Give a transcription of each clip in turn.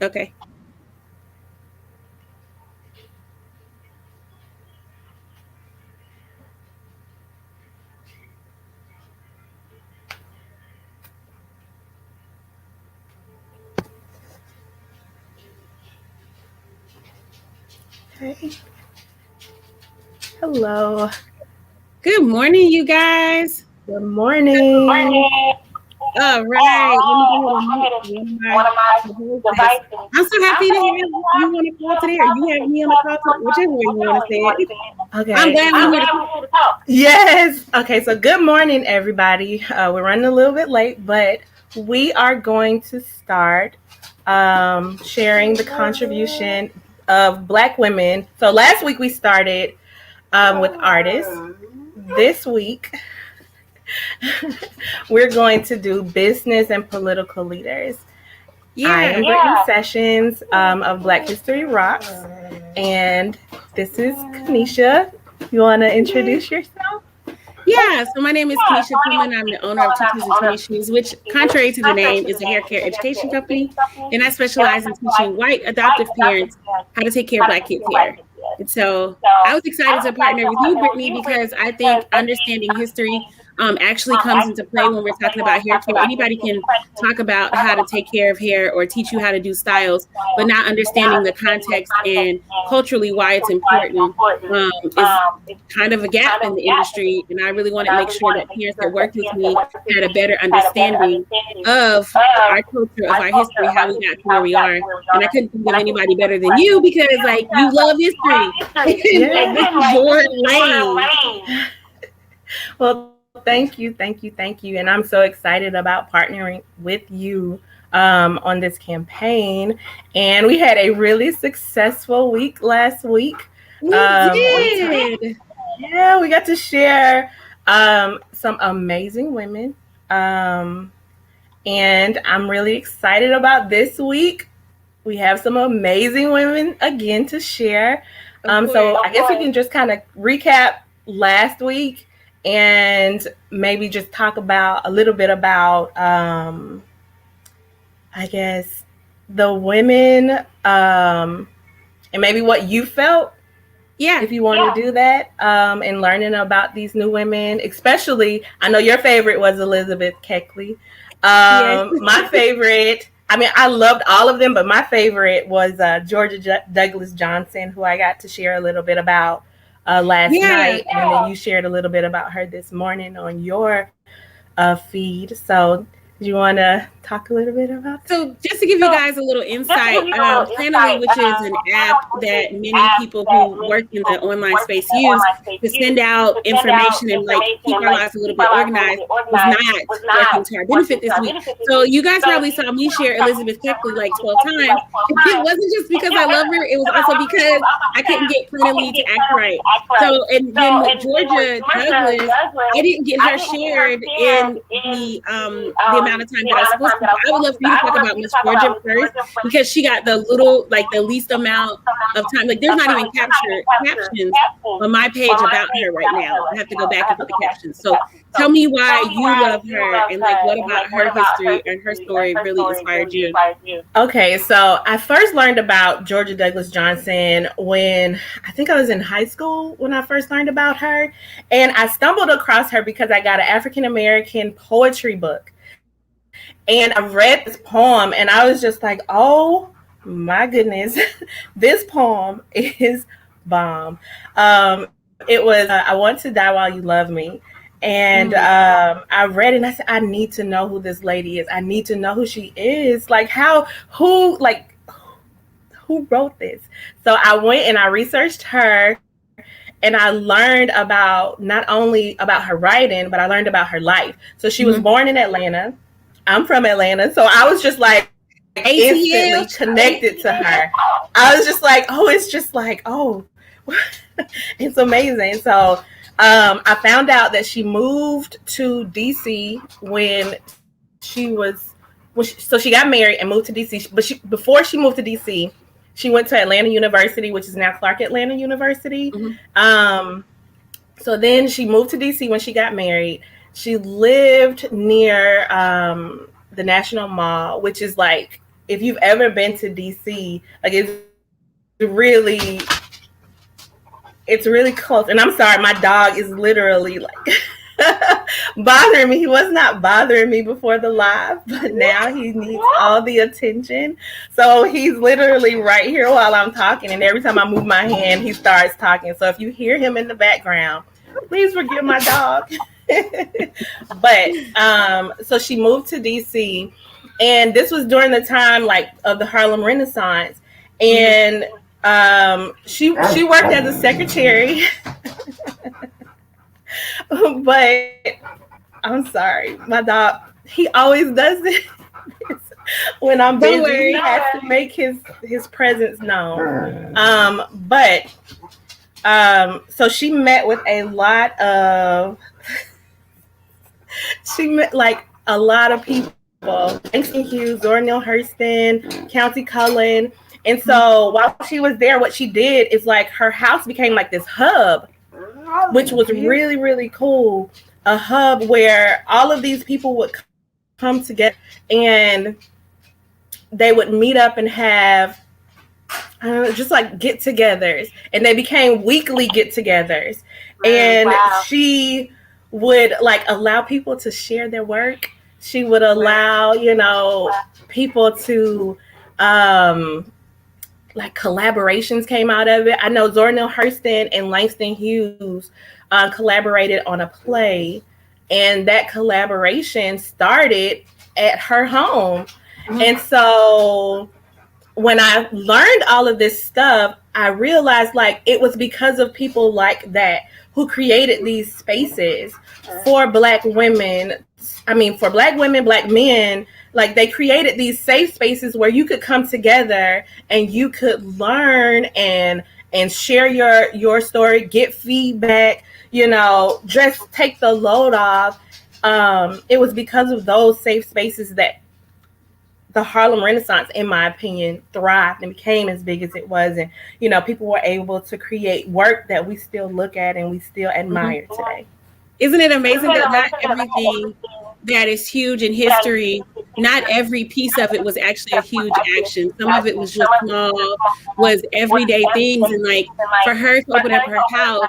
Okay. Okay. Hello. Good morning, you guys. Good morning. All right. Let me go ahead and mute one of my devices. I'm so happy to have you on the call today, or you have me on the call today, whichever way you want to say it. I'm Okay. glad we're here to talk. Yes. Okay. So, good morning, everybody. We're running a little bit late, but we are going to start sharing the contribution of Black women. So, last week we started with artists. This week, we're going to do business and political leaders. I Yeah. am Brittany Sessions of Black History Rocks, and this is Kanisha. You want to introduce yourself? Yeah, so my name is Kanisha Pullman. I'm the owner of Tutus and Twenty Shoes, which, contrary to the name, is a hair care education company. And I specialize in teaching white adoptive parents how to take care of Black kids' hair. And so I was excited to partner with you, Brittany, because I think understanding history actually comes into play when we're talking about hair care. Anybody can talk about how to take care of hair or teach you how to do styles, but not understanding the context and culturally why it's important is kind of a gap in the industry. And I really wanted to make sure that parents that worked with me had a better understanding of our culture, of our history, how we got to where we are. And I couldn't think of anybody better than you because, like, you love history. And this is your lane. Well, thank you. And I'm so excited about partnering with you on this campaign. And we had a really successful week last week. We did. Yeah, we got to share some amazing women. Um, and I'm really excited about this week. We have some amazing women again to share. So I guess we can just kind of recap last week and maybe just talk about a little bit about, I guess, the women and maybe what you felt. Yeah. If you want to do that and learning about these new women, especially, I know your favorite was Elizabeth Keckley. Yes. My favorite, I mean, I loved all of them, but my favorite was Georgia Douglas Johnson, who I got to share a little bit about last night. And then you shared a little bit about her this morning on your feed. So, do you want to talk a little bit about that? So just to give you guys a little insight, Planoly, which is an app that many people who work in the online space use to send out information and like keep our lives a little bit organized, was not working to our benefit this week. So you guys probably saw me share Elizabeth Keckley like 12 times. It wasn't just because I love her, it was also because I couldn't get Planoly to act right. So, and then with Georgia Douglas, I didn't get her shared in the amount of time that I was supposed to. I would love for you to talk about Miss Georgia first because she got the little, like the least amount of time. Like there's not even captions on my page about her right now. I have to go back and put the captions. So tell me why you love her and like what about her history and her story really inspired you. Okay, so I first learned about Georgia Douglas Johnson when I think I was in high school when I first learned about her. And I stumbled across her because I got an African American poetry book. And I read this poem and I was just like, oh my goodness, this poem is bomb. It was I Want to Die While You Love Me. And I read it and I said, I need to know who this lady is. I need to know who she is. Like who wrote this? So I went and I researched her and I learned about not only about her writing, but I learned about her life. So she was born in Atlanta. I'm from Atlanta. So I was just like instantly connected to her. I was just like, oh, it's just like, oh, it's amazing. So I found out that she moved to DC when so she got married and moved to DC. But before she moved to DC, she went to Atlanta University, which is now Clark Atlanta University. So then she moved to DC when she got married. She lived near the National Mall, which is like if you've ever been to DC, like really it's really close. And I'm sorry, my dog is literally like bothering me. He was not bothering me before the live, but now he needs all the attention. So he's literally right here while I'm talking, and every time I move my hand, he starts talking. So if you hear him in the background, please forgive my dog. But so she moved to DC, and this was during the time like of the Harlem Renaissance, and she worked as a secretary. But I'm sorry, my dog, he always does this when I'm busy. He has to make his presence known. So she met with a lot of a lot of people, Langston Hughes, Zora Neale Hurston, County Cullen. And so while she was there, what she did is like her house became like this hub, which was really, really cool. A hub where all of these people would come together and they would meet up and have just like get-togethers. And they became weekly get-togethers. And she would like allow people to share their work. She would allow, people to like collaborations came out of it. I know Zora Neale Hurston and Langston Hughes collaborated on a play, and that collaboration started at her home. Mm-hmm. And so when I learned all of this stuff, I realized like it was because of people like that who created these spaces for Black women. I mean, for Black women, Black men. Like they created these safe spaces where you could come together and you could learn and share your story, get feedback, just take the load off. It was because of those safe spaces that the Harlem Renaissance, in my opinion, thrived and became as big as it was. And, people were able to create work that we still look at and we still admire today. Isn't it amazing that not everything that is huge in history, not every piece of it was actually a huge action. Some of it was just small, was everyday things. And like for her to open up her house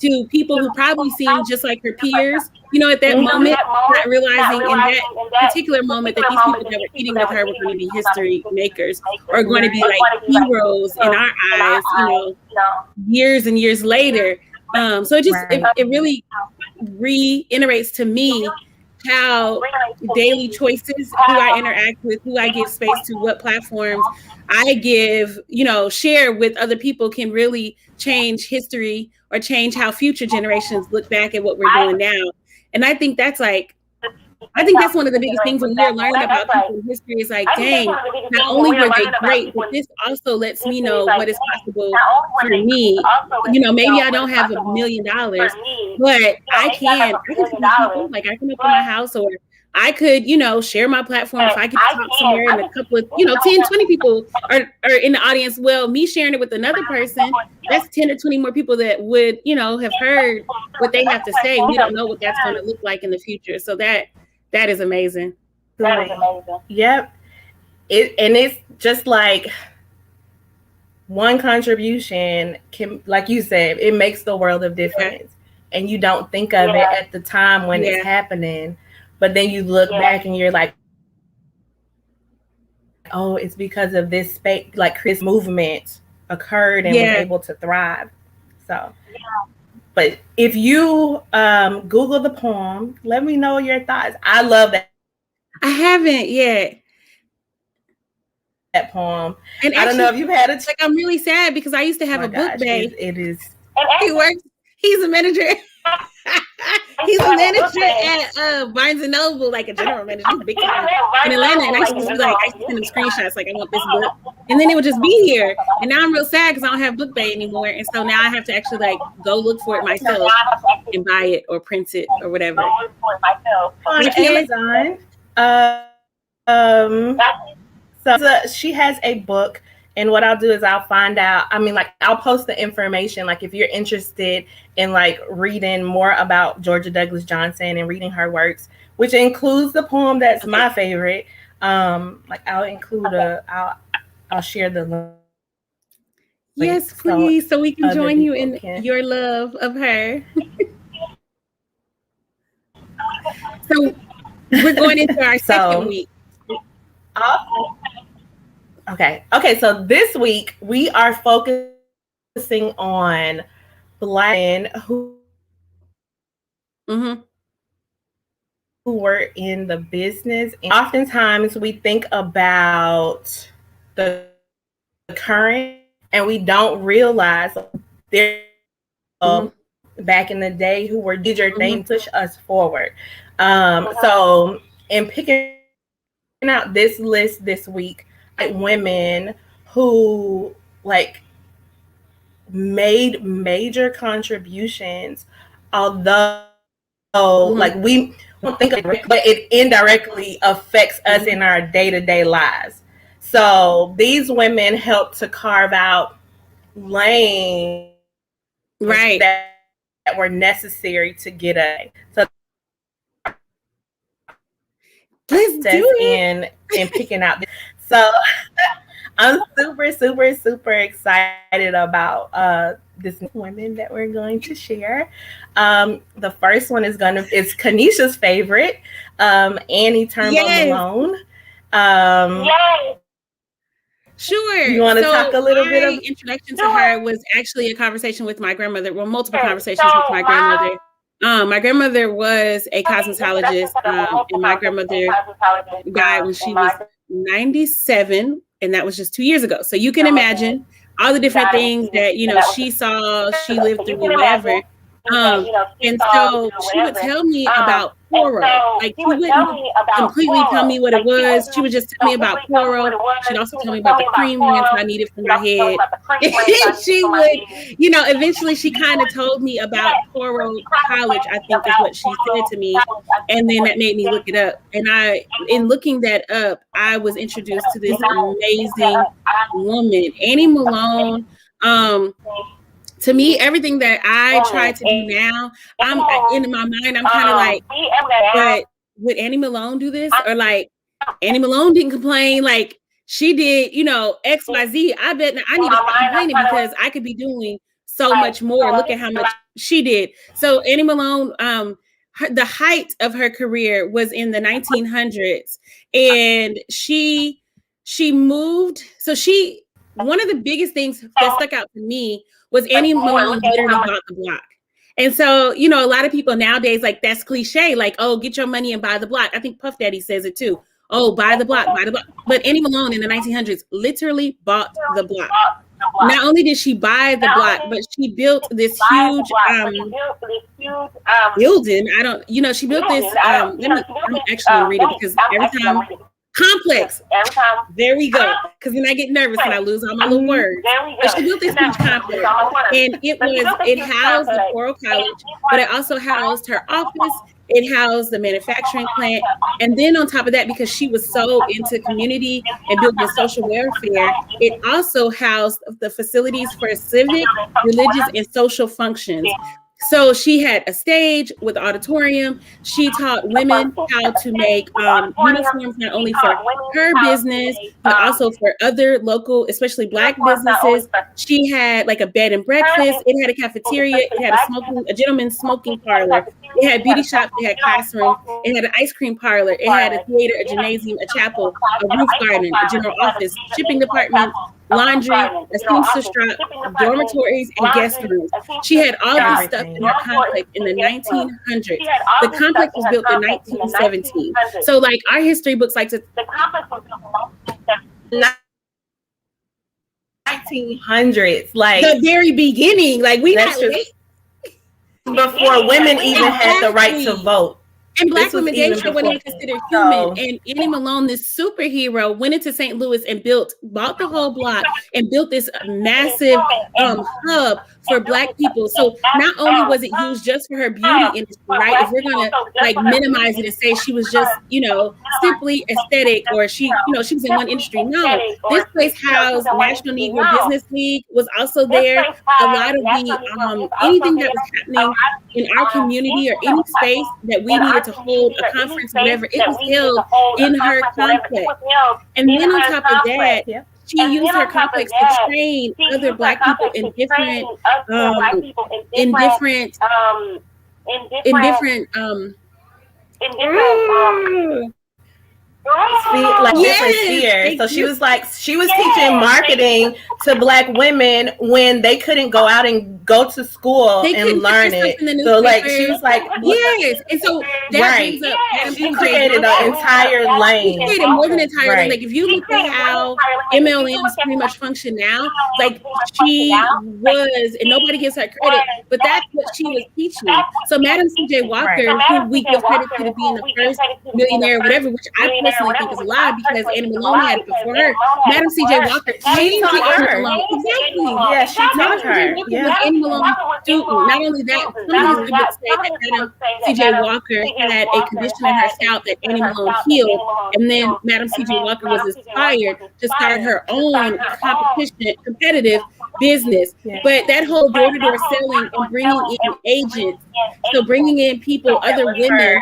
to people who probably seemed just like her peers, at that moment, not realizing in that particular moment that these people that were eating with her were going to be history makers or going to be like heroes in our eyes, years and years later. So it really reiterates to me how daily choices, who I interact with, who I give space to, what platforms I give, share with other people can really change history or change how future generations look back at what we're doing now. And I think that's one of the biggest things when we're learning about people's history is like, dang, not only were they great, but this also lets me know what is possible for me. Maybe I don't have $1 million, but I can see people, like I can open my house, or I could, share my platform. If I could talk somewhere and a couple of, 10, 20 people are in the audience, well, me sharing it with another person, that's 10 or 20 more people that would, have heard what they have to say. We don't know what that's going to look like in the future. So that is amazing. That is amazing. Yep. It's just like one contribution can, like you said, it makes the world of difference. And you don't think of it at the time when it's happening. But then you look back and you're like, oh, it's because of this space, like this movement occurred and was able to thrive. So, but if you Google the poem, let me know your thoughts. I love that. I haven't yet. That poem. And I don't know if you've had it. Like, I'm really sad because I used to have a book bay. It is. He works. He's a manager. He's a manager at Barnes and Noble, like a general manager. He's big time in Atlanta. And I used to send him screenshots, like I want this book, and then it would just be here. And now I'm real sad because I don't have Book Bay anymore, and so now I have to actually like go look for it myself and buy it or print it or whatever. On Amazon. So she has a book. And what I'll do is I'll find out, I'll post the information, like if you're interested in like reading more about Georgia Douglas Johnson and reading her works, which includes the poem that's my favorite. Like I'll share the link. Yes, please, so we can join you in your love of her. So we're going into our second week. Okay. So this week we are focusing on Black men who were in the business. And oftentimes we think about the current and we don't realize there back in the day who were did your thing, push us forward. So in picking out this list this week, women who like made major contributions, although like we don't think of it, but it indirectly affects us in our day-to-day lives. So these women helped to carve out lanes that were necessary to get a. So let's do it. In picking out. So I'm super excited about this women that we're going to share. The first one is Kanisha's favorite, Annie Turnbull Malone. Sure. You want to talk a little bit of introduction to her was actually a conversation with my grandmother. Well, multiple conversations with my grandmother. My grandmother was a cosmetologist, and my grandmother died when she was 97, and that was just 2 years ago. So you can imagine all the different things that she saw, she lived through, whatever. And so she would tell me about Poro. Like she wouldn't completely tell me what it was. She would just tell me about Poro. She'd also tell me about the cream rinse I needed for my head. And she would, eventually she kind of told me about Poro College, I think is what she said to me. And then that made me look it up. And in looking that up, I was introduced to this amazing woman, Annie Malone. To me, everything that I try to do now, I'm in my mind, I'm kind of like, but would Annie Malone do this? Or like, Annie Malone didn't complain like she did, X, Y, Z. I bet I need to stop complaining because I could be doing so much more. Look at how much she did. So Annie Malone, the height of her career was in the 1900s, and she moved. So one of the biggest things that stuck out to me was Annie Malone literally bought the block. And so, a lot of people nowadays, like, that's cliche, like, oh, get your money and buy the block. I think Puff Daddy says it too. Oh, buy the block, buy the block. But Annie Malone in the 1900s literally bought the block. Not only did she buy the block, but she built this huge building. She built this, I'm actually going to read it because every time, complex. There we go. Because then I get nervous and I lose all my little words. But she built this huge complex, and it housed the Poro College, but it also housed her office. It housed the manufacturing plant, and then on top of that, because she was so into community and building social welfare, it also housed the facilities for civic, religious, and social functions. So she had a stage with auditorium. She taught women how to make uniforms, not only for her business, but also for other local, especially Black businesses. She had like a bed and breakfast. It had a cafeteria. It had a gentleman's smoking parlor. It had beauty shops. It had classrooms. It had an ice cream parlor. It had a theater, a gymnasium, a chapel, a roof garden, a general office, shipping department, laundry, a seamstress shop, dormitories, and guest rooms. She had all this stuff in her complex in the 1900s. The complex was built in 1917. So, like, our history books like to... The complex was built in 1900s. Like, the very beginning. Like, we got before women even had the right to vote. And Black women, they were not considered human. And Annie Malone, this superhero, went into St. Louis and bought the whole block and built this massive hub for Black people. So not only was it used just for her beauty industry, right? If we're gonna like minimize it and say she was just, simply aesthetic, or she was in one industry. No, this place housed National Negro Business League, was also there. A lot of the anything that was happening in our community or any space that we needed to hold a conference, whatever, it was held in her complex. And then on top of that, she used her complex to train other Black people in different different spheres. So she was teaching marketing to Black women when they couldn't go out and go to school and learn it. So like she was like, yes, and so that brings up she created an entire lane. She created more than an entire lane. Like if you look at how MLMs pretty much function now, like she was, and nobody gives her credit, but that's what she was teaching. So Madam C.J. Walker, who we give credit to being the first millionaire, whatever, which I personally think is a lie because Annie Malone had it before her. Madam C.J. Walker changed Annie Malone. Exactly. Yeah, she taught her. Was Annie Malone's student. Not only that, some of these people say that Madam C.J. Walker had a condition in her scalp that Annie Malone healed, and then Madam C.J. Walker was inspired to start her own competitive business. But that whole door-to-door selling and bringing in agents, so bringing in people, other women,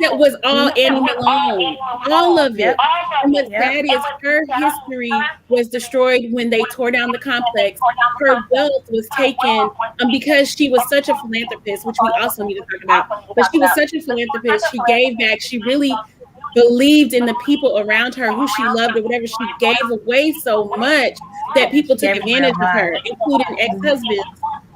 that was all Annie Malone, all of it. And what's sad is her history was destroyed when they tore down the complex. Her wealth was taken because she was such a philanthropist, which we also need to talk about. But she was such a philanthropist. She gave back. She really believed in the people around her who she loved or whatever. She gave away so much that people took advantage of her, including ex-husbands,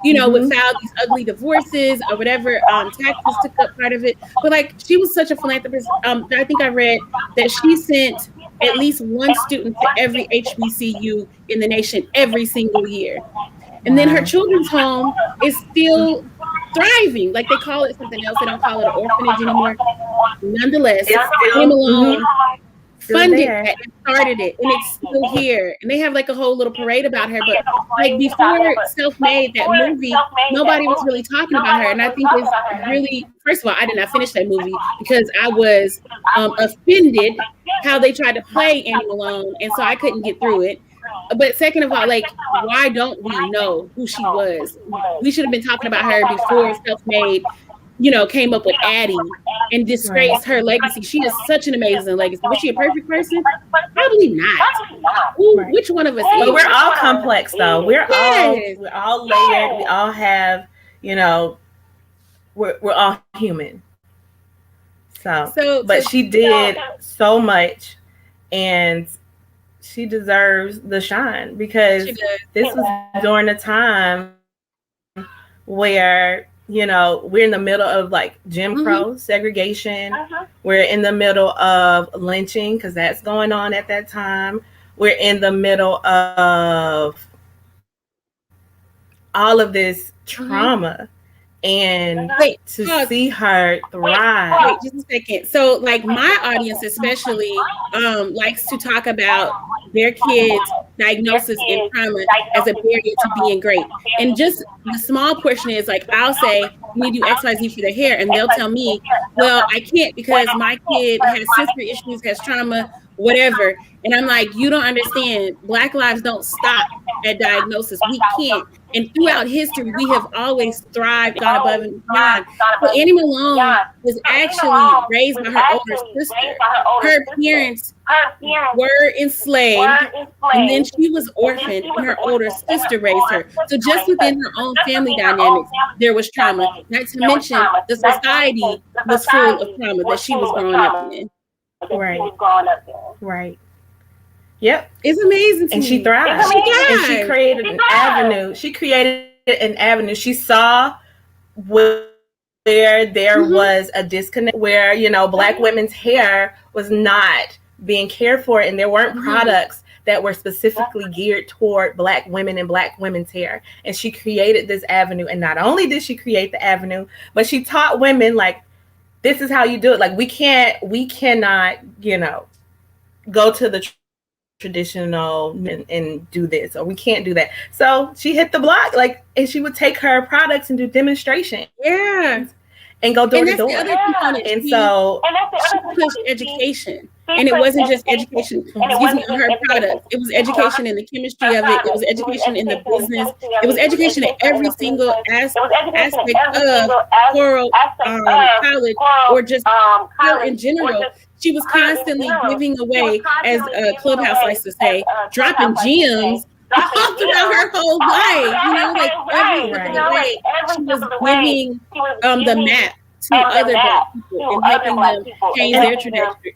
would file these ugly divorces or whatever. Taxes took up part of it. But like, she was such a philanthropist. I think I read that she sent at least one student to every HBCU in the nation every single year. And then her children's home is still thriving. Like they call it something else. They don't call it an orphanage anymore. Nonetheless, Annie Malone funded that and started it, and it's still here. And they have like a whole little parade about her. But like before Self-Made, that movie, nobody was really talking about her. And I think it's really, first of all, I did not finish that movie because I was offended how they tried to play Annie Malone, and so I couldn't get through it. But second of all, like, why don't we know who she was? We should have been talking about her before Self-Made, came up with Addie and disgraced her legacy. She has such an amazing legacy. Was she a perfect person? Probably not. Which one of us is? But we're all complex, though. We're all layered. We all have, we're all human. But she did so much, and she deserves the shine because this was during a time where, we're in the middle of like Jim Crow segregation. We're in the middle of lynching because that's going on at that time. We're in the middle of all of this trauma. And to see her thrive. Wait, just a second. So, like, my audience especially likes to talk about their kids' diagnosis and trauma as a barrier to being great. And just the small portion is like, I'll say, we do XYZ for their hair, and they'll tell me, well, I can't because my kid has sensory issues, has trauma, whatever. And I'm like, you don't understand. Black lives don't stop at diagnosis. We can't. And throughout history, we have always thrived, gone above and beyond. But Annie Malone was actually raised by her older sister. Her parents were enslaved, and then she was orphaned, and her older sister raised her. So just within her own family dynamics, there was trauma. Not to mention, the society was full of trauma that she was growing up in. Right. Yep. It's amazing. And she thrived. And she created an avenue. She saw where there was a disconnect, where, Black women's hair was not being cared for, and there weren't products that were specifically geared toward Black women and Black women's hair. And she created this avenue. And not only did she create the avenue, but she taught women, like, this is how you do it. Like, we cannot, go to the traditional and do this, or we can't do that. So she hit the block, like, and she would take her products and do demonstrations. Yeah. And go door to door. And so she pushed education. And it wasn't just education, excuse me, on her products. It was education in the chemistry of it. It was education in the business. It was education in every single aspect of choral college, or just her in general. She was constantly giving away, as Clubhouse likes to say, dropping gems all throughout her whole life. You know, like every step of the way, she was giving the map to other Black people and helping them change their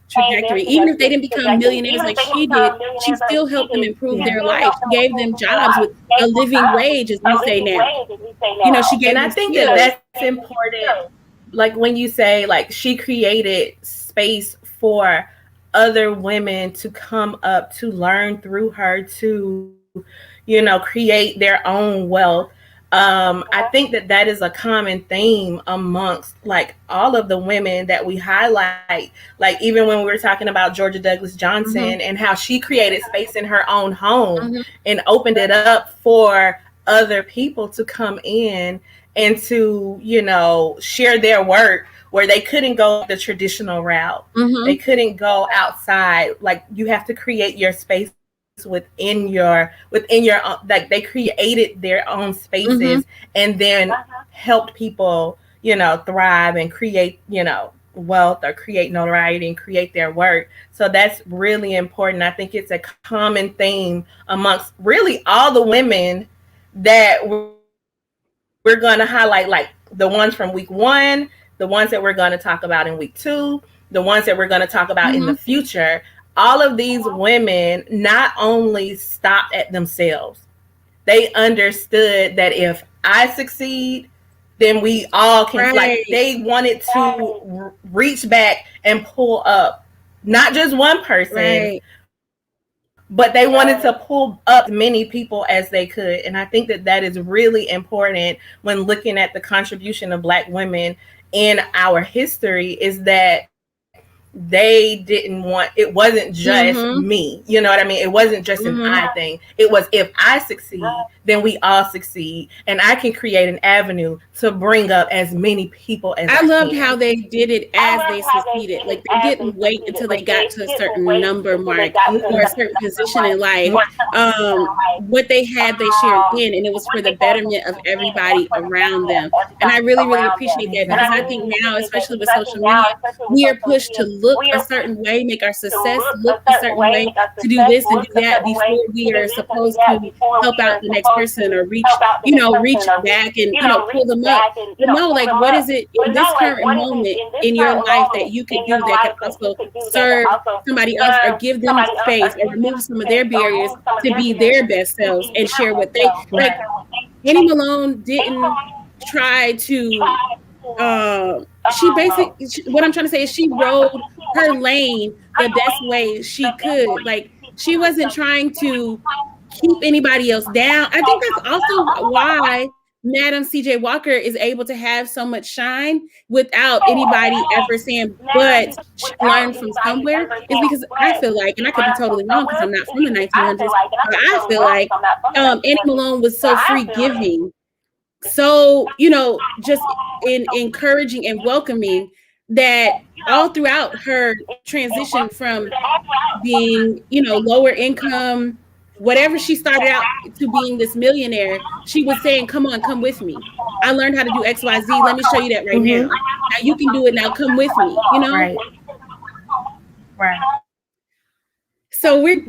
trajectory. Even if they didn't become millionaires like she did, she still helped them improve their life. She gave them jobs with a living wage, as we say now. You know, she gave and them I think skills. that's important. Like when you say, like, she created space for other women to come up, to learn through her, to, you know, create their own wealth. I think that is a common theme amongst like all of the women that we highlight. Like even when we were talking about Georgia Douglas Johnson and how she created space in her own home and opened it up for other people to come in and to, you know, share their work where they couldn't go the traditional route. They couldn't go outside. Like you have to create your space within your like they created their own spaces and then helped people, you know, thrive and create, you know, wealth or create notoriety and create their work. So that's really important. I think it's a common theme amongst really all the women that we're going to highlight, like the ones from week 1, the ones that we're going to talk about in week 2, the ones that we're going to talk about in the future. All of these women not only stopped at themselves, they understood that if I succeed, then we all can. Like they wanted to reach back and pull up not just one person, but they wanted to pull up many people as they could. And I think that is really important when looking at the contribution of Black women in our history, is that they didn't want, it wasn't just me, you know what I mean? It wasn't just an I thing. It was, if I succeed, then we all succeed, and I can create an avenue to bring up as many people as I loved can. how they did it as they succeeded. Like they didn't wait until they got to a certain number mark or a certain position in life. What they had, they shared in, and it was for the betterment of everybody around them. And I really, really appreciate that, because I think now, especially with social media, we are pushed to look a certain way, make our success look a certain way, to do this and do that before we are supposed to help out the next person or reach back and, pull them up. But no, like, what is it in this current moment in your life that you could do that could also serve somebody else, or give them space, or remove some of their barriers to be their best selves and share what they like. Annie Malone didn't try to what I'm trying to say is she rode her lane the best way she could. Like, she wasn't trying to keep anybody else down. I think that's also why Madam CJ Walker is able to have so much shine without anybody ever saying, but she learned from somewhere, is because I feel like, and I could be totally wrong because I'm not from the 1900s, but I feel like Annie Malone was so free giving, so, just in encouraging and welcoming, that all throughout her transition from being, lower income, whatever she started out to being this millionaire, she was saying, come on, come with me. I learned how to do XYZ. Let me show you that right now. Now you can do it. Now come with me, Right. So we're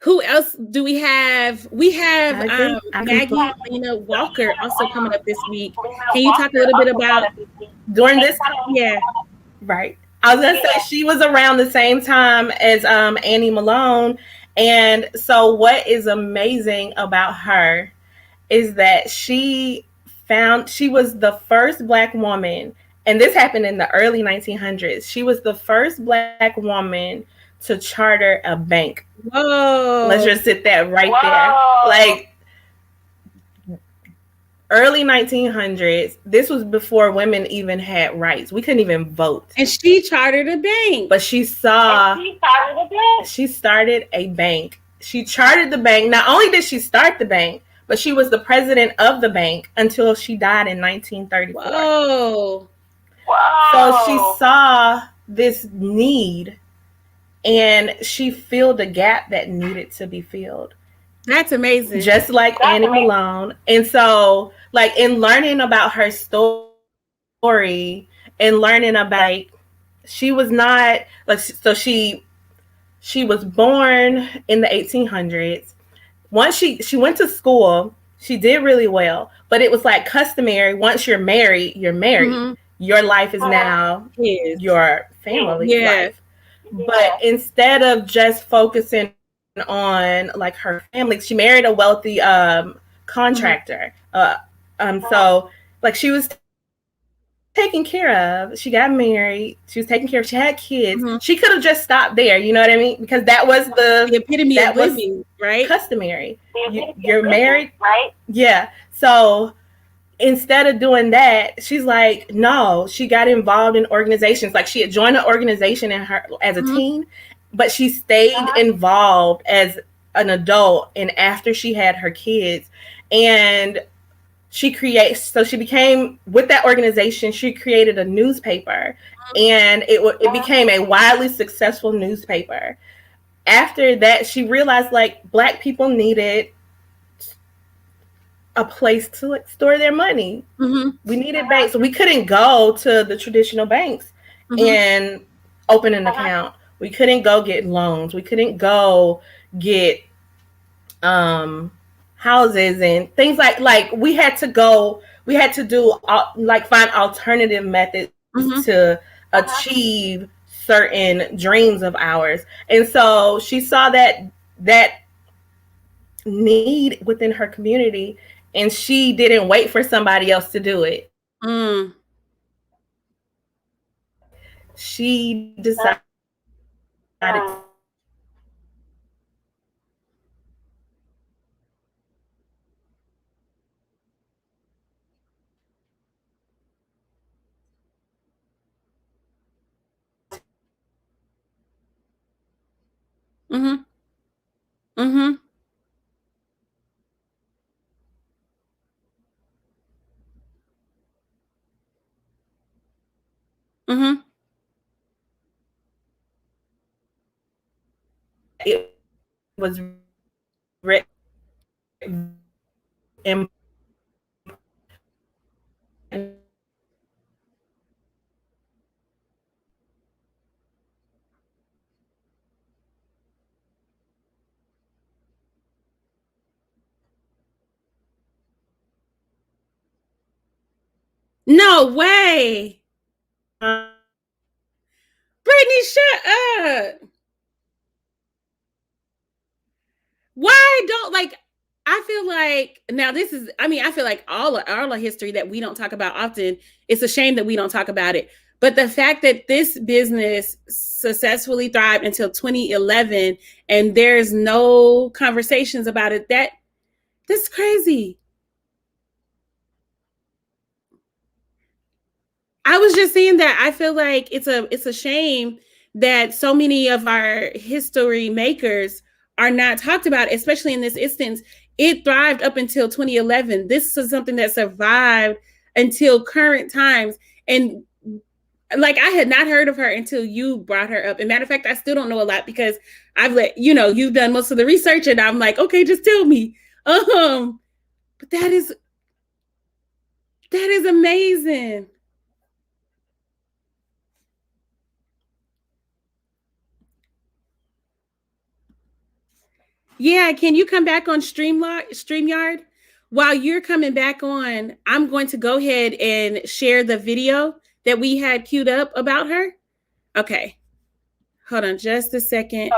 Who else do we have? We have Maggie Lena Walker also coming up this week. Can you talk a little bit about during this? Yeah. Right. I was going to say she was around the same time as Annie Malone. And so what is amazing about her is that she was the first Black woman, and this happened in the early 1900s. She was the first Black woman to charter a bank. Whoa. Let's just sit that right there. Like, early 1900s, this was before women even had rights. We couldn't even vote. And she chartered a bank. But she started a bank. She chartered the bank. Not only did she start the bank, but she was the president of the bank until she died in 1934. Whoa. So she saw this need and she filled a gap that needed to be filled. That's amazing. Just like Annie Malone. And so, like, in learning about her story and learning about, like, she was not like, so she was born in the 1800s. Once she went to school, she did really well, but it was like customary. Once you're married, you're married. Mm-hmm. Your life is now your family's life. But instead of just focusing on like her family, she married a wealthy contractor. So like she was taken care of. She got married. She was taken care of. She had kids. She could have just stopped there. You know what I mean? Because that was the epitome of living, right? Customary. You're married, right? Yeah. So instead of doing that, she's like, no, she got involved in organizations. Like she had joined an organization in her as a teen, but she stayed involved as an adult and after she had her kids. And she became, with that organization, she created a newspaper, and it became a widely successful newspaper. After that, she realized like Black people needed a place to like store their money. We needed banks. So we couldn't go to the traditional banks and open an account. We couldn't go get loans. We couldn't go get houses and things like we had to do like find alternative methods to achieve certain dreams of ours. And so she saw that need within her community, and she didn't wait for somebody else to do it. She decided Mm-hmm. Mm-hmm. Mm-hmm. it was written in No way. Brittany, shut up. Why don't like I feel like now this is I feel like all of history that we don't talk about often, it's a shame that we don't talk about it. But the fact that this business successfully thrived until 2011 and there's no conversations about it, that's crazy. I was just saying that I feel like it's a shame that so many of our history makers are not talked about, especially in this instance. It thrived up until 2011. This is something that survived until current times. And like I had not heard of her until you brought her up. And matter of fact, I still don't know a lot because I've you've done most of the research and I'm like, okay, just tell me. But that is amazing. Yeah, can you come back on StreamYard? While you're coming back on, I'm going to go ahead and share the video that we had queued up about her. Okay. Hold on just a second.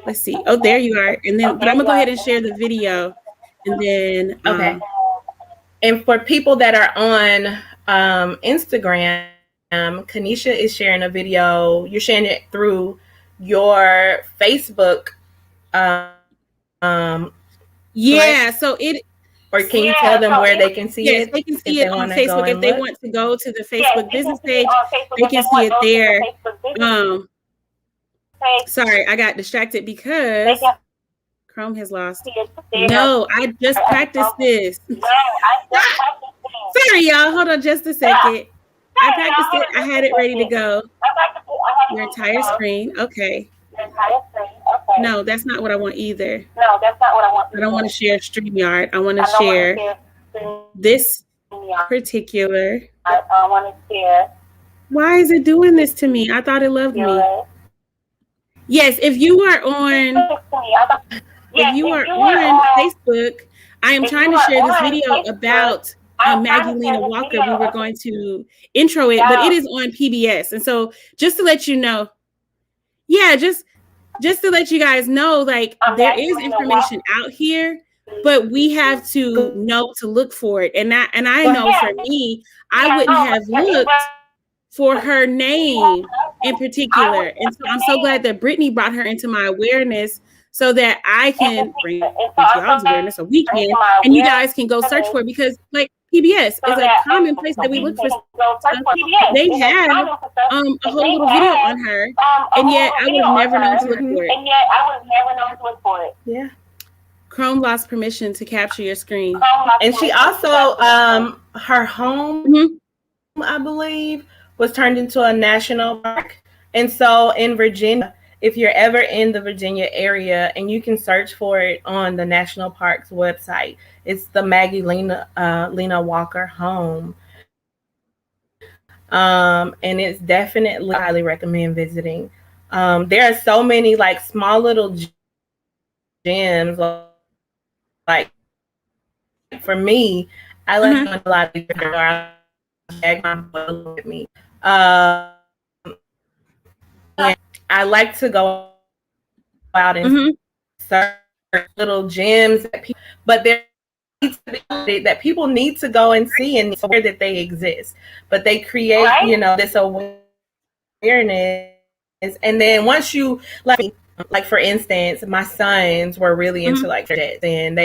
Let's see. Oh, there you are. And then, but I'm gonna go ahead and share the video, and then. Okay. And for people that are on Instagram, Kanisha is sharing a video. You're sharing it through your Facebook. Yeah. So it. Or can you tell them where they can see it? Yes, they can see it on Facebook. If they want to go to the Facebook business page, they can see it there. Sorry, I got distracted because Chrome has lost. No, I just practiced this. Sorry, y'all. Hold on just a second. I practiced it. I had it ready to go. Your entire screen. Okay. No, that's not what I want either. I don't want to share StreamYard. I want to share this particular. Why is it doing this to me? I thought it loved me. Yes, if you are on Facebook, I am trying to share this video about Maggie Walker. We were going to intro it, but it is on PBS. And so just to let you know, just to let you guys know, like, there is information out here, but we have to know to look for it. And I know for me, I wouldn't have looked for her name in particular. And so I'm so glad that Brittany brought her into my awareness so that I can bring y'all's awareness, so we can, and you guys can go search for it, because like PBS is a common place that we look for stuff. They have a whole little video on her, and yet I would have never known to look for it. Yeah. Chrome lost permission to capture your screen. And she also, her home, I believe, was turned into a national park. And so in Virginia, if you're ever in the Virginia area, and you can search for it on the National Parks website, it's the Maggie Lena Walker home. And it's definitely highly recommend visiting. There are so many like small little gems. Like for me, I like doing a lot of different. Bag my book with me. And I like to go out and search little gems but there that people need to go and see and aware that they exist. But they create, this awareness, and then once you like for instance, my sons were really into like jets and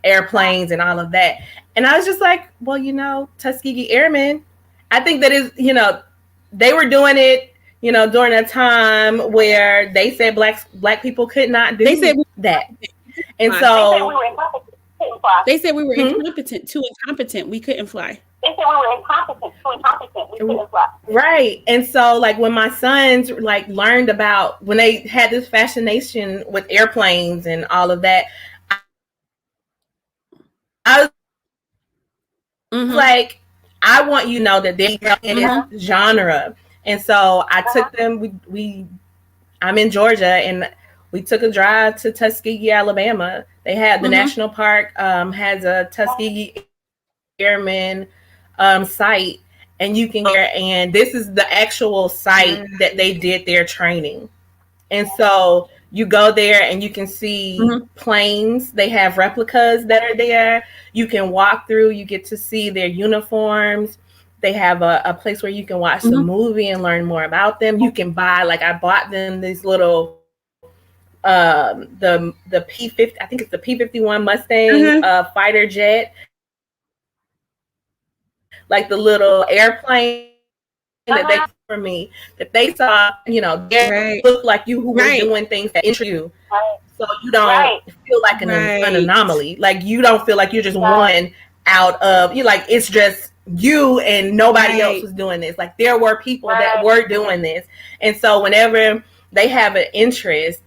airplanes and all of that, and I was just like, well, Tuskegee Airmen, I think that is, they were doing it, during a time where they said black people could not do that. And so they said we were incompetent, too incompetent. We couldn't fly. They said we were incompetent, too incompetent. We couldn't fly. Right. And so like when my sons like learned about, when they had this fascination with airplanes and all of that, I was like, I want you to know that they're in this genre. And so I took them, I'm in Georgia, and we took a drive to Tuskegee, Alabama. They had the national park has a Tuskegee Airmen site, and you can hear, and this is the actual site that they did their training. And so you go there and you can see planes. They have replicas that are there. You can walk through, you get to see their uniforms. They have a place where you can watch the movie and learn more about them. You can buy, like I bought them these little the P50, I think it's the P51 Mustang fighter jet, like the little airplane that they for me that they saw, they look like you who were doing things that interest you, so you don't feel like an anomaly. Like you don't feel like you're just one out of like it's just you and nobody else was doing this. Like there were people that were doing this, and so whenever they have an interest,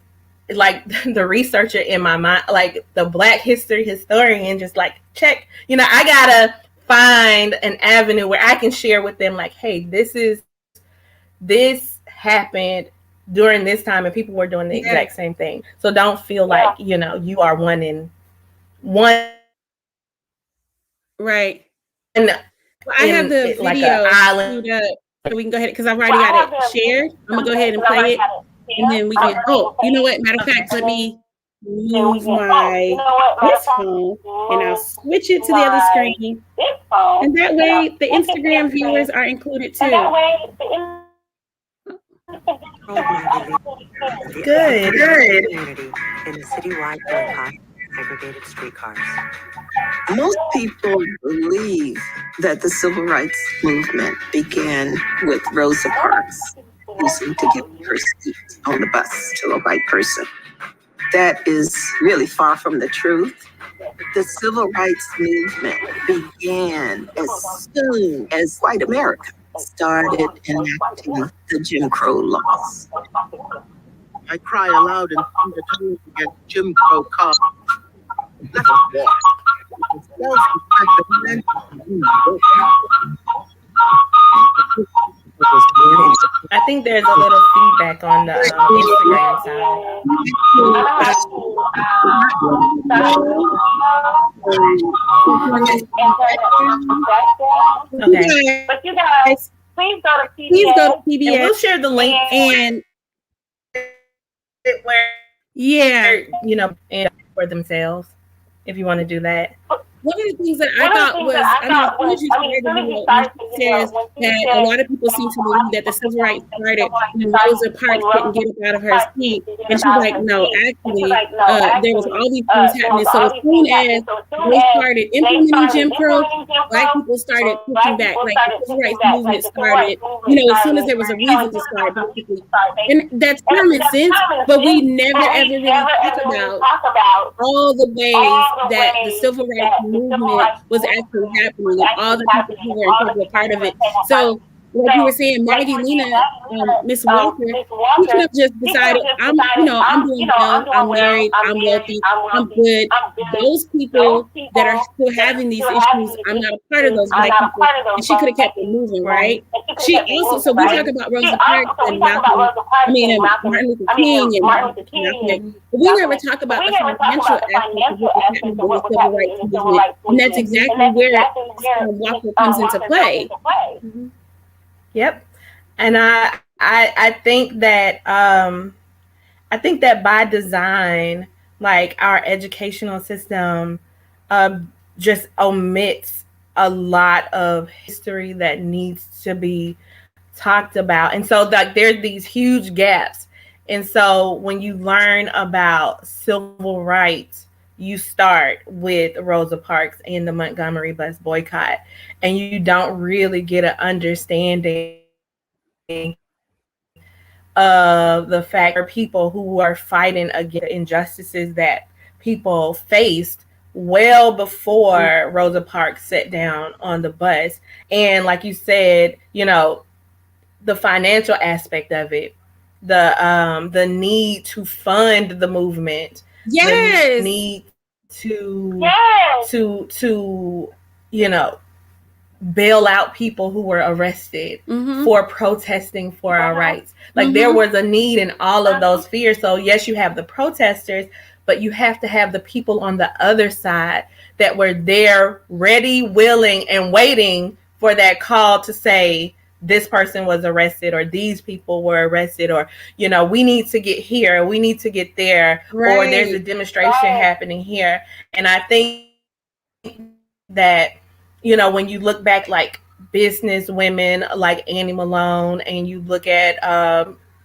like the researcher in my mind, like the Black history historian, just like check, I gotta find an avenue where I can share with them like, hey, this happened during this time and people were doing the exact same thing. So don't feel like, you are one in one. Right. And I have the video queued up, so we can go ahead, because I've already got it shared. I'm gonna go ahead and play it, and then we can. Oh, you know what? Matter of fact, let me move this phone, and I'll switch it to the other screen, and that way the Instagram viewers are included too. Good. In a citywide boycott of segregated streetcars. Most people believe that the civil rights movement began with Rosa Parks refusing to give her seat on the bus to a white person. That is really far from the truth. The civil rights movement began as soon as white America started enacting the Jim Crow laws. I cry aloud and sing the tune against Jim Crow cops. Let us walk. It spells respect that meant I think there's a little feedback on the Instagram side. Okay. But you guys, please go to PBS. And we'll share the link and where you know, and for themselves if you want to do that. One of the things that I thought was, as soon as you started, says that a lot of people seem to believe that the civil rights started when Rosa Parks couldn't get up out of her seat. And she's like, no, actually, there was all these things happening. So as soon as they started implementing Jim Crow, Black people started pushing back. Like the civil rights movement started, you know, as soon as there was a reason to start, basically. And that's common sense, but we never ever really talk about all the ways that the civil rights movement was actually happening and all the people who were involved were part of it. So like you were saying, Maggie Lena, Miss Walker, we could have just decided, I'm doing well, I'm married, I'm wealthy, I'm good. Those people that are still having these issues, I'm not a part of those Black people. And she could have kept it moving, right? She also, so we talk about Rosa Parks and Martin Luther King and Malcolm, but we never talk about the financial aspect of what was happening with the civil rights movement. And that's exactly where Walker comes into play. Mm-hmm. Yep. And I think that by design, like our educational system just omits a lot of history that needs to be talked about. And so like there's these huge gaps. And so when you learn about civil rights, you start with Rosa Parks and the Montgomery bus boycott, and you don't really get an understanding of the fact that people who are fighting against injustices that people faced well before Rosa Parks sat down on the bus. And like you said, you know, the financial aspect of it, the need to fund the movement, yes, the need to you know, bail out people who were arrested for protesting for our rights. Like there was a need in all of those spheres. So yes, you have the protesters, but you have to have the people on the other side that were there ready, willing, and waiting for that call to say, this person was arrested, or these people were arrested, or, you know, we need to get here, we need to get there, right, or there's a demonstration happening here. And I think that, you know, when you look back, like business women like Annie Malone, and you look at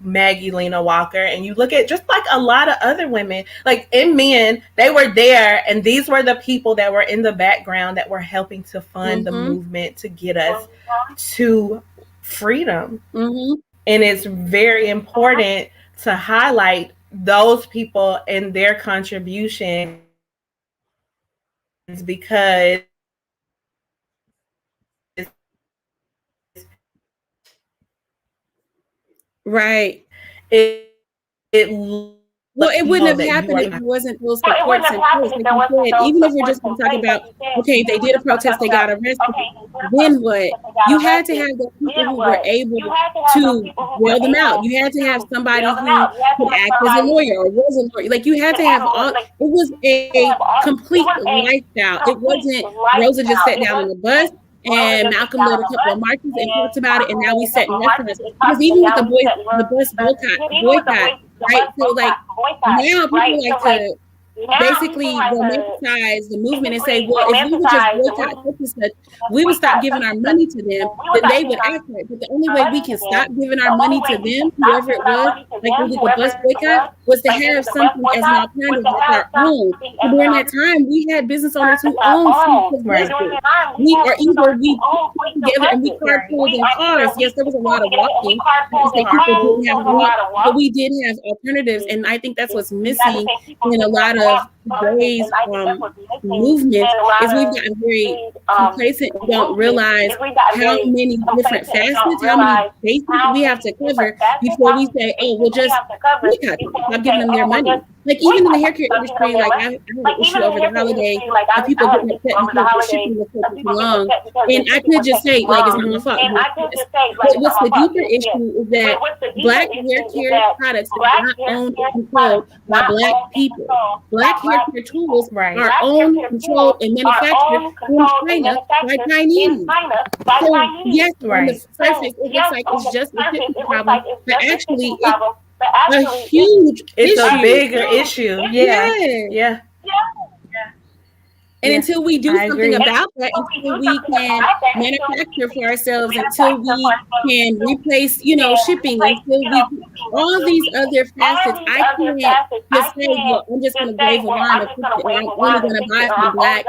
Maggie Lena Walker, and you look at just like a lot of other women, like in men, they were there, and these were the people that were in the background that were helping to fund the movement to get us to freedom. And it's very important to highlight those people and their contributions, because right. It wouldn't have happened if it wasn't those supports and posts. Like you said, even if we're just going to talk about, okay, they did a protest, they got arrested, then what? You had to have the people who were able to bail them out. You had to have somebody who could act as a lawyer or was a lawyer. Like you had to have all, it was a complete lifestyle. It wasn't Rosa just sat down on the bus and Malcolm led a couple of marches and talked about it, and now we sat in restaurants. Because even with the bus boycott, right? So like now people like to basically romanticize the movement and say, well, if we would just boycott such and such, we would stop giving our money to them, then they would act right. But the only way we can stop giving our money to them, whoever it was, like with the bus boycott, was to have something as an alternative with our own. And during that time, we had business owners who owned fleets of buses. We put together and we carpooled in cars. Yes, there was a lot of walking. Because people didn't have a walk, but we did have alternatives, and I think that's what's missing in a lot of today's movements is we've gotten very complacent and don't realize how many different facets, how many bases we have to cover before we say, oh, we'll just boycott them by giving them their money. Like even in the hair care industry, like I had an issue over the holiday of people getting upset because the shipping was taking too long. And I could just say, like, it's not my fault. But what's the deeper issue is that Black hair care products are not owned and controlled by Black people. Black hair care tools are owned, controlled, and manufactured in China by Chinese. So yes, on the surface, it looks like it's just a shipping problem, but actually it's a huge it's issue. A bigger issue. Yeah. And until we do something about that, until we can manufacture for ourselves, until we can replace, shipping, until we all these other facets, I can't just say, well, I'm just going to wave a line and I'm only going to buy from Black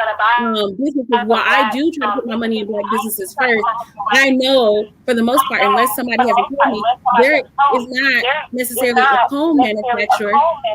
businesses. While I do try to put my money in Black businesses first, I know for the most part, unless somebody has told me, there is not necessarily a comb manufacturer,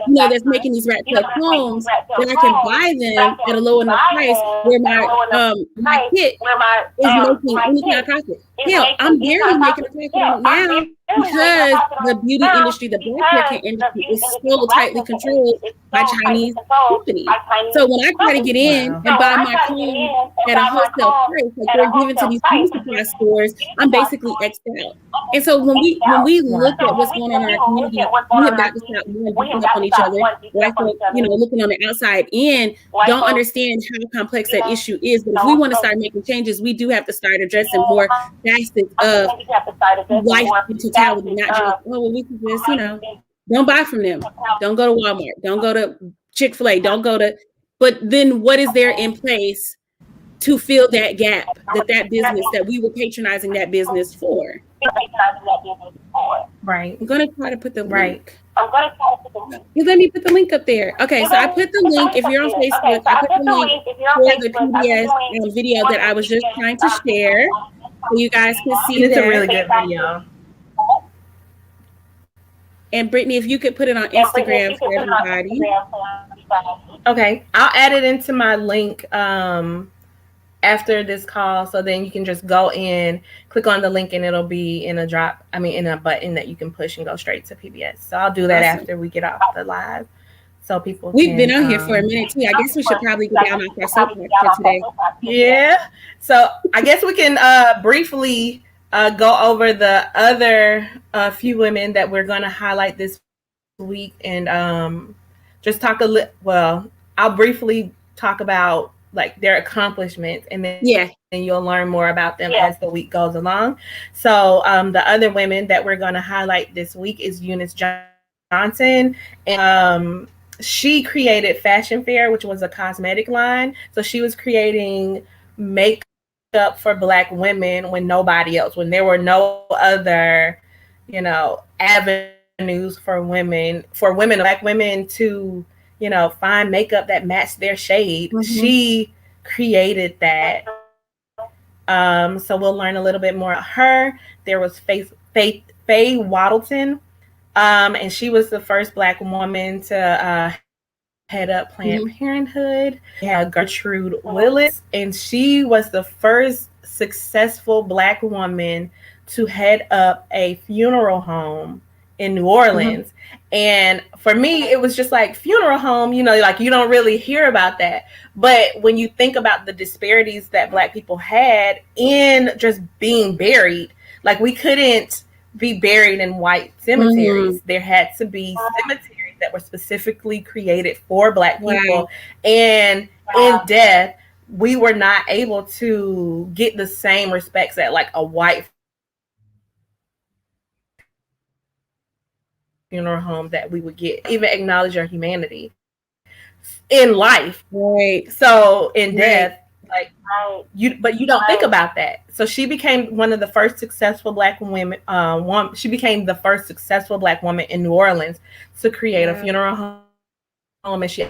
that's making these rat tail combs that I can buy them at a low enough price where my kit is making any kind of profit. Hell, I'm barely making a profit on it now because the beauty industry, the Black hair care industry is so tightly controlled by Chinese companies. So when I try to get in and buy my comb at a wholesale price, like they're given to these beauty supply stores, I'm basically X'd out. And so when we look at what's going on in our community, we have got to stop beating up on each other. Like, looking on the outside in, don't understand how complex that issue is. But if we want to start making changes, we do have to start addressing more facets of life in totality, not just, oh, well, we can just, don't buy from them. Don't go to Walmart. Don't go to Chick-fil-A. Don't go to, but then what is there in place to fill that gap that business that we were patronizing that business for? Right. I'm going to try to put the link. You let me put the link up there. Okay, so I put the link, if you're on Facebook, I put the link for the PBS video that I was just trying to share. So you guys can see it's a really good video. And Brittany, if you could put it on Instagram for everybody. Okay, I'll add it into my link after this call, so then you can just go in, click on the link, and it'll be in a button that you can push and go straight to PBS. So I'll do that after we get off the live, so people. We've been on here for a minute too. I guess we should probably go down off our soapbox for today. Yeah. So I guess we can briefly go over the other few women that we're going to highlight this week, and just talk I'll briefly talk about like their accomplishments, and then you'll learn more about them as the week goes along. So the other women that we're going to highlight this week is Eunice Johnson, and she created Fashion Fair, which was a cosmetic line. So she was creating makeup for Black women when there were no other, avenues for Black women to, find makeup that matched their shade. Mm-hmm. She created that. So we'll learn a little bit more about her. There was Faye Waddleton, and she was the first Black woman to head up Planned Parenthood. We had Gertrude Willis, and she was the first successful Black woman to head up a funeral home in New Orleans. And for me, it was just like, funeral home, like you don't really hear about that. But when you think about the disparities that Black people had in just being buried, like we couldn't be buried in white cemeteries. There had to be cemeteries that were specifically created for Black people. And in death, we were not able to get the same respects that like a white funeral home that we would get, even acknowledge our humanity in life. Right. So in death, Like but you don't think about that. So she became one of the first successful Black women. She became the first successful Black woman in New Orleans to create a funeral home, and she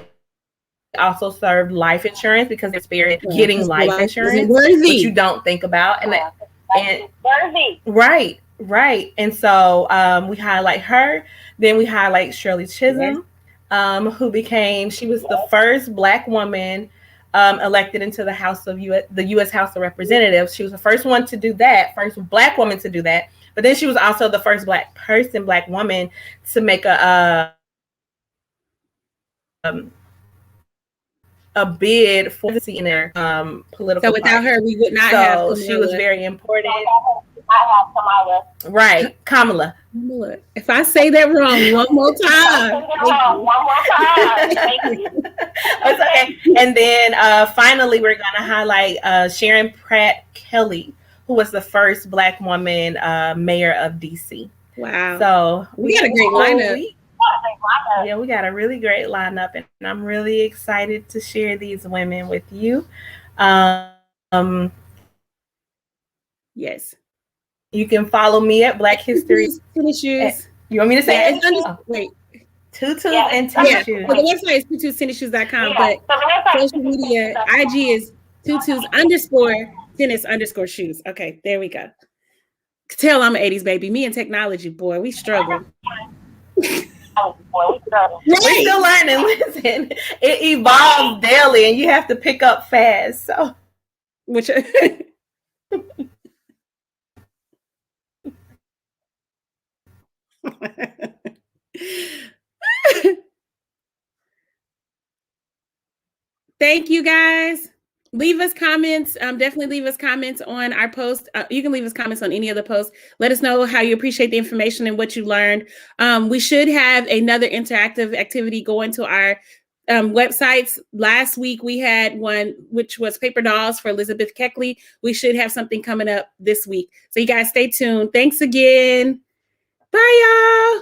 also served life insurance because they're spirit getting life insurance, which you don't think about. And right. And so we highlight her. Then we highlight Shirley Chisholm, she was the first Black woman elected into the U.S. House of Representatives. She was the first one to do that, first Black woman to do that. But then she was also the first Black woman to make a bid for the seat in their political. So without her, we would not have Kamala. She was very important. I have Kamala. Right, Kamala. If I say that wrong one more time. It's okay. And then finally, we're going to highlight Sharon Pratt Kelly, who was the first Black woman mayor of D.C. Wow. So we got a great lineup. Yeah, we got a really great lineup, and I'm really excited to share these women with you. Yes. You can follow me at Black History. Tennis shoes. You want me to say it? Wait. Tutus and tennis shoes. Well, the website is tutustennishoes.com, but social media, IG is tutus_tennis_shoes. Okay, there we go. Tell I'm an 80s baby. Me and technology, boy, we struggle. We're still learning. Listen, it evolves daily, and you have to pick up fast. So, which thank you guys. Leave us comments. Definitely leave us comments on our post. You can leave us comments on any of the posts. Let us know how you appreciate the information and what you learned. We should have another interactive activity going to our websites. Last week we had one, which was paper dolls for Elizabeth Keckley. We should have something coming up this week. So you guys stay tuned. Thanks again. Bye, y'all.